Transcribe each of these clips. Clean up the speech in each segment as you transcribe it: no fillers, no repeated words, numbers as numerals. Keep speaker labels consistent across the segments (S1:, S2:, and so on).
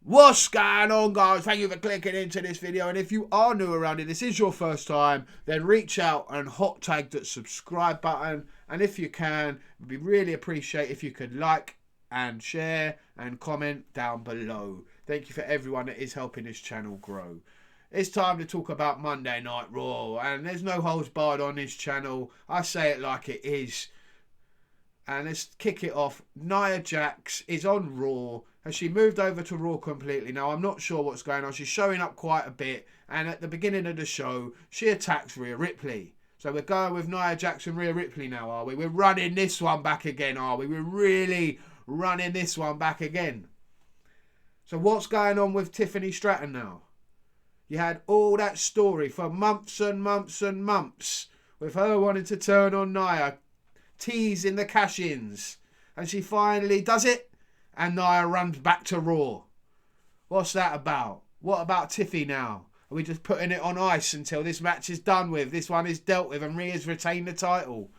S1: What's going on, guys? Thank you for clicking into this video. And if you are new around here, this is your first time, then reach out and hot tag that subscribe button. And if you can, it'd be really appreciate if you could like and share and comment down below. Thank you for everyone that is helping this channel grow. It's time to talk about Monday Night Raw, and there's no holds barred on this channel. I say it like it is. And let's kick it off. Nia Jax is on Raw. Has she moved over to Raw completely now? I'm not sure what's going on. She's showing up quite a bit. And at the beginning of the show, she attacks Rhea Ripley. So we're going with Nia Jax and Rhea Ripley now, are we? We're running this one back again, are we? We're really running this one back again. So what's going on with Tiffany Stratton now? You had all that story for months and months and months with her wanting to turn on Nia, teasing the cash-ins, and she finally does it, and Nia runs back to Raw. What's that about? What about Tiffy now? Are we just putting it on ice until this match is done with, this one is dealt with, and Rhea's retained the title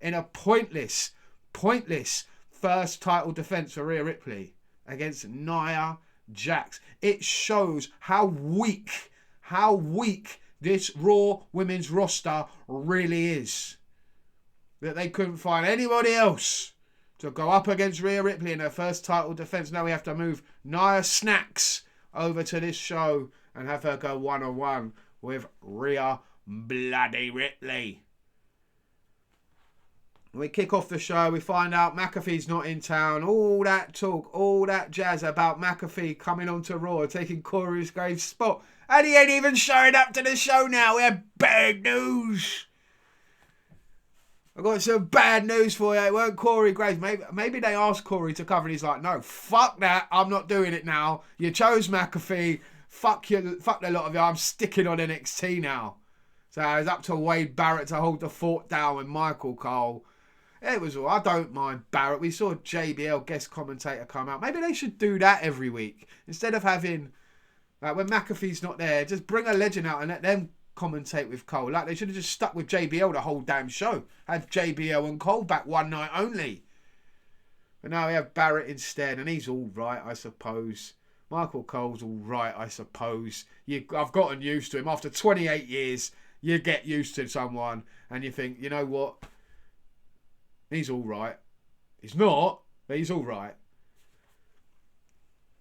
S1: in a pointless first title defense for Rhea Ripley against Nia Jax? It shows how weak this Raw women's roster really is. That they couldn't find anybody else to go up against Rhea Ripley in her first title defense. Now we have to move Nia Snacks over to this show and have her go one-on-one with Rhea bloody Ripley. We kick off the show. We find out Macafee's not in town. All that talk, all that jazz about Macafee coming onto Raw, taking Corey Graves' spot. And he ain't even showing up to the show now. We have bad news. I've got some bad news for you. It weren't Corey Graves. Maybe they asked Corey to cover and he's like, no, fuck that. I'm not doing it now. You chose Macafee. Fuck you. Fuck the lot of you. I'm sticking on NXT now. So it's up to Wade Barrett to hold the fort down with Michael Cole. It was all. I don't mind Barrett. We saw JBL guest commentator come out. Maybe they should do that every week. Instead of having, like, when McAfee's not there, just bring a legend out and let them commentate with Cole. Like, they should have just stuck with JBL the whole damn show. Had JBL and Cole back one night only. But now we have Barrett instead, and he's all right, I suppose. Michael Cole's all right, I suppose. I've gotten used to him. After 28 years, you get used to someone, and you think, you know what? He's all right. He's not, but he's all right.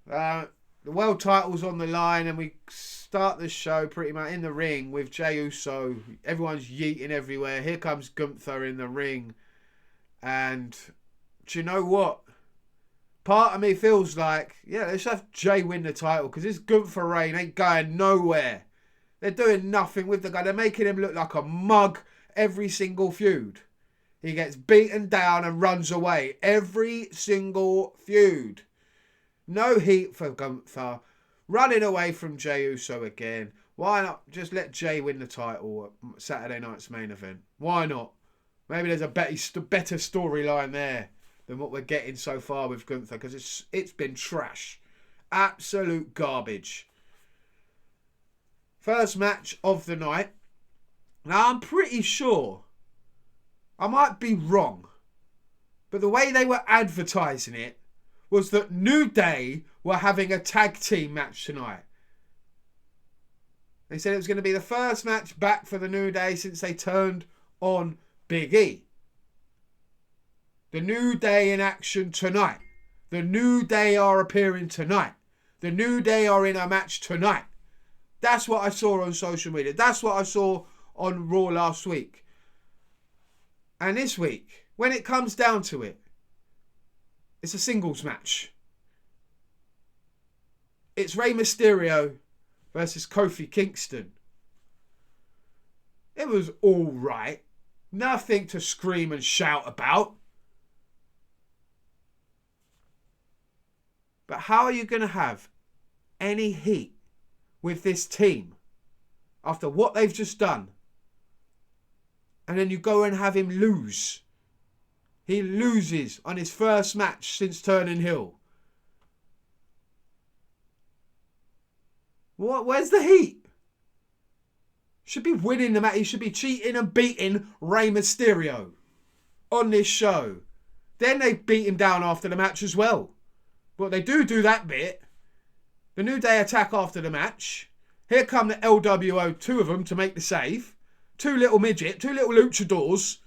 S1: The world title's on the line, and we start the show pretty much in the ring with Jey Uso. Everyone's yeeting everywhere. Here comes Gunther in the ring. And do you know what? Part of me feels like, yeah, let's have Jey win the title, because this Gunther reign ain't going nowhere. They're doing nothing with the guy. They're making him look like a mug every single feud. He gets beaten down and runs away every single feud. No heat for Gunther. Running away from Jey Uso again. Why not just let Jey win the title at Saturday night's main event? Why not? Maybe there's a better storyline there than what we're getting so far with Gunther, because it's been trash. Absolute garbage. First match of the night. Now I'm pretty sure, I might be wrong, but the way they were advertising it was that New Day were having a tag team match tonight. They said it was going to be the first match back for the New Day since they turned on Big E. The New Day in action tonight. The New Day are appearing tonight. The New Day are in a match tonight. That's what I saw on social media. That's what I saw on Raw last week. And this week, when it comes down to it, it's a singles match. It's Rey Mysterio versus Kofi Kingston. It was all right. Nothing to scream and shout about. But how are you going to have any heat with this team after what they've just done? And then you go and have him lose. He loses on his first match since turning heel. Where's the heat? Should be winning the match. He should be cheating and beating Rey Mysterio on this show. Then they beat him down after the match as well. But they do that bit. The New Day attack after the match. Here come the LWO, 2 of them to make the save. 2 little luchadors.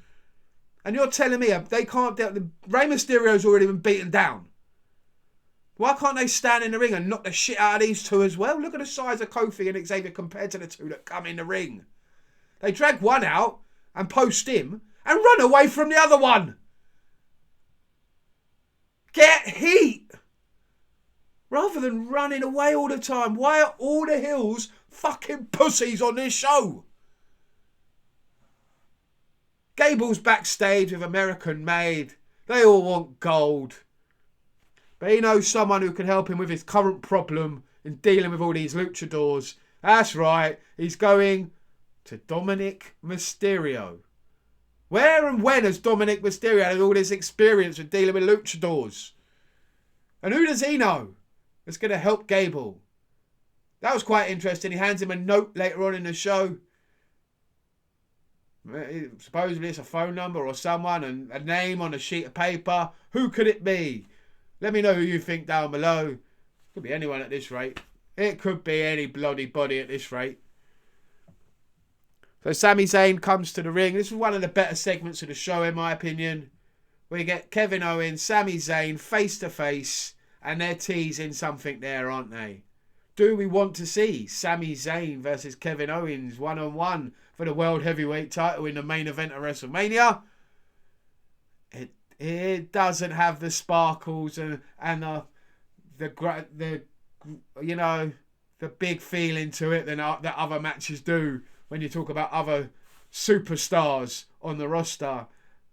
S1: And you're telling me they can't... Rey Mysterio's already been beaten down. Why can't they stand in the ring and knock the shit out of these 2 as well? Look at the size of Kofi and Xavier compared to the 2 that come in the ring. They drag one out and post him and run away from the other one. Get heat. Rather than running away all the time. Why are all the heels fucking pussies on this show? Gable's backstage with American Made. They all want gold. But he knows someone who can help him with his current problem in dealing with all these luchadors. That's right. He's going to Dominick Mysterio. Where and when has Dominick Mysterio had all this experience with dealing with luchadors? And who does he know that's going to help Gable? That was quite interesting. He hands him a note later on in the show. Supposedly it's a phone number or someone and a name on a sheet of paper. Who could it be? Let me know who you think down below. Could be anyone at this rate. It could be any bloody body at this rate. So Sami Zayn comes to the ring. This is one of the better segments of the show, in my opinion. We get Kevin Owens, Sami Zayn face to face, and they're teasing something there, aren't they? Do we want to see Sami Zayn versus Kevin Owens 1-on-1 for the World Heavyweight title in the main event of WrestleMania? It doesn't have the sparkles and the you know, the big feeling to it that other matches do when you talk about other superstars on the roster.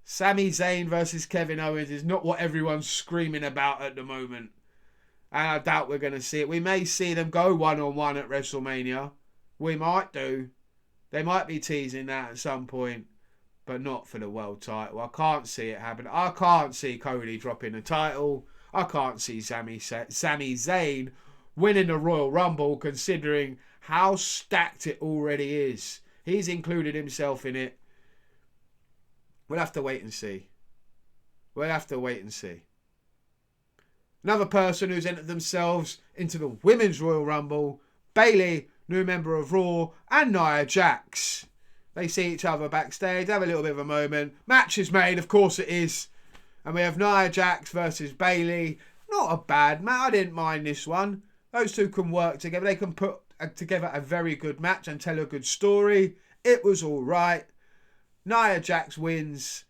S1: Sami Zayn versus Kevin Owens is not what everyone's screaming about at the moment. And I doubt we're going to see it. We may see them go 1-on-1 at WrestleMania. We might do. They might be teasing that at some point. But not for the world title. I can't see it happen. I can't see Cody dropping the title. I can't see Sami Zayn winning the Royal Rumble, considering how stacked it already is. He's included himself in it. We'll have to wait and see. We'll have to wait and see. Another person who's entered themselves into the Women's Royal Rumble, Bayley, new member of Raw, and Nia Jax. They see each other backstage, have a little bit of a moment. Match is made, of course it is. And we have Nia Jax versus Bayley. Not a bad match. I didn't mind this one. Those 2 can work together. They can put together a very good match and tell a good story. It was all right. Nia Jax wins.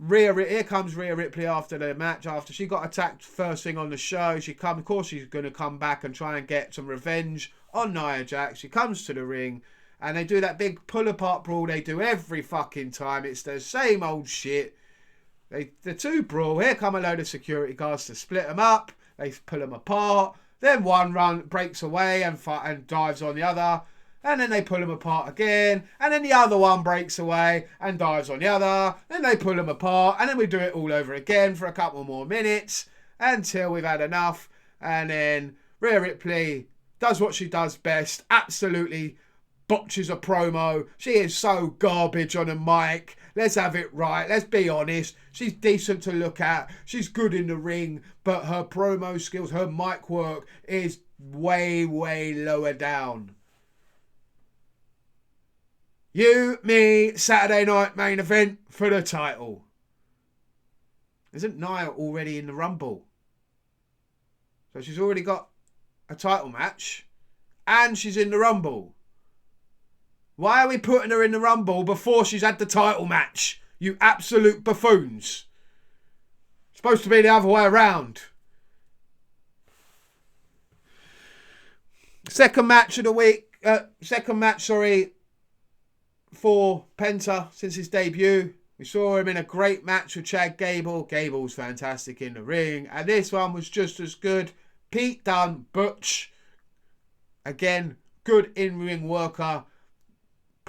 S1: Here comes Rhea Ripley after the match. After she got attacked first thing on the show, of course she's going to come back and try and get some revenge on Nia Jax. She comes to the ring. And they do that big pull-apart brawl they do every fucking time. It's the same old shit. The 2 brawl. Here come a load of security guards to split them up. They pull them apart. Then one breaks away and dives on the other. And then they pull them apart again. And then the other one breaks away and dives on the other. Then they pull them apart. And then we do it all over again for a couple more minutes until we've had enough. And then Rhea Ripley does what she does best. Absolutely botches a promo. She is so garbage on a mic. Let's have it right. Let's be honest. She's decent to look at. She's good in the ring. But her promo skills, her mic work is way, way lower down. You, me, Saturday night main event for the title. Isn't Nia already in the Rumble? So she's already got a title match. And she's in the Rumble. Why are we putting her in the Rumble before she's had the title match? You absolute buffoons. It's supposed to be the other way around. Second match of the week. For Penta since his debut. We saw him in a great match with Chad Gable. Gable's fantastic in the ring. And this one was just as good. Pete Dunne, Butch. Again, good in-ring worker.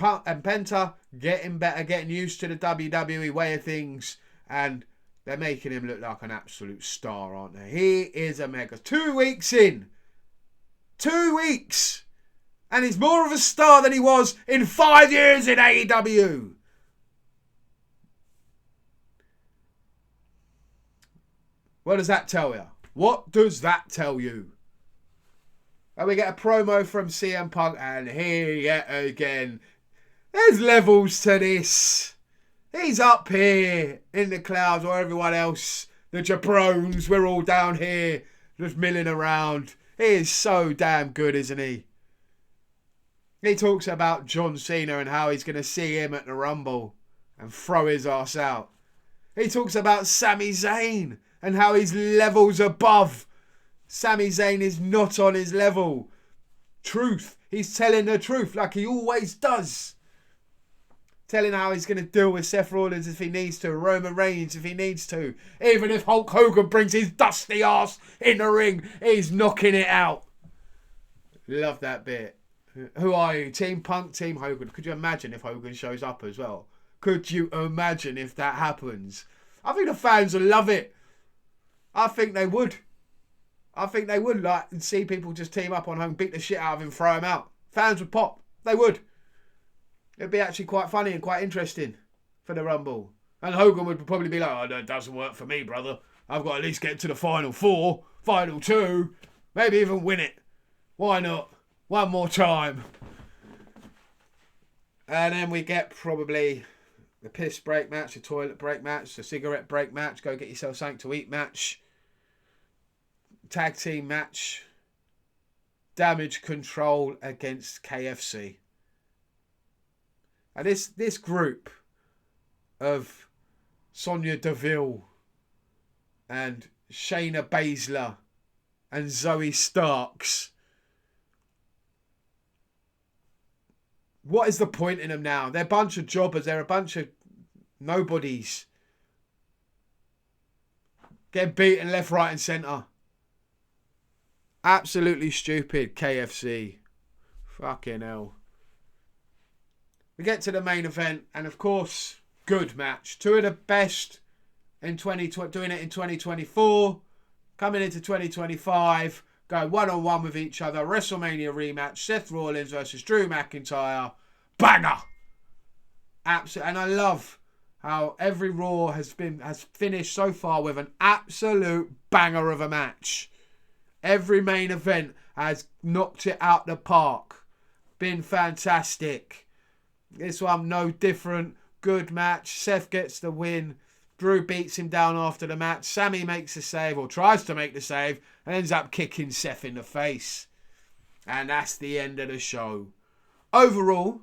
S1: And Penta getting better, getting used to the WWE way of things, and they're making him look like an absolute star, aren't they? He is a mega. 2 weeks in. 2 weeks. And he's more of a star than he was in 5 years in AEW. What does that tell you? What does that tell you? And we get a promo from CM Punk, and here yet again, there's levels to this. He's up here in the clouds, or everyone else, the jabrones, we're all down here just milling around. He is so damn good, isn't he? He talks about John Cena and how he's going to see him at the Rumble and throw his ass out. He talks about Sami Zayn and how he's levels above. Sami Zayn is not on his level. Truth. He's telling the truth like he always does. Telling how he's going to deal with Seth Rollins if he needs to. Roman Reigns if he needs to. Even if Hulk Hogan brings his dusty ass in the ring, he's knocking it out. Love that bit. Who are you? Team Punk, Team Hogan. Could you imagine if Hogan shows up as well? Could you imagine if that happens? I think the fans will love it. I think they would. I think they would like see people just team up on Hogan, beat the shit out of him, throw him out. Fans would pop. They would. It'd be actually quite funny and quite interesting for the Rumble. And Hogan would probably be like, oh, that doesn't work for me, brother. I've got to at least get to the final 4, final 2, maybe even win it. Why not? One more time. And then we get probably the piss break match, the toilet break match, the cigarette break match, go get yourself something to eat match, tag team match, Damage Control against KFC. And this group of Sonya Deville and Shayna Baszler and Zoe Starks, what is the point in them now? They're a bunch of jobbers. They're a bunch of nobodies. Getting beaten left, right and centre. Absolutely stupid, KFC. Fucking hell. We get to the main event, and of course, good match. Two of the best in doing it in 2024. Coming into 2025. Go one-on-one with each other. WrestleMania rematch. Seth Rollins versus Drew McIntyre. Banger! Absolutely. And I love how every Raw has finished so far with an absolute banger of a match. Every main event has knocked it out the park. Been fantastic. This one, no different. Good match. Seth gets the win. Drew beats him down after the match. Sammy makes the save, or tries to make the save, and ends up kicking Seth in the face. And that's the end of the show. Overall,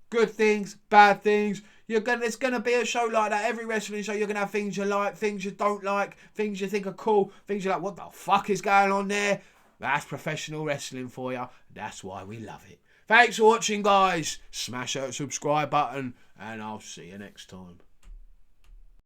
S1: good things, bad things. It's going to be a show like that. Every wrestling show, you're going to have things you like, things you don't like, things you think are cool, things you're like, what the fuck is going on there? That's professional wrestling for you. That's why we love it. Thanks for watching, guys. Smash that subscribe button, and I'll see you next time.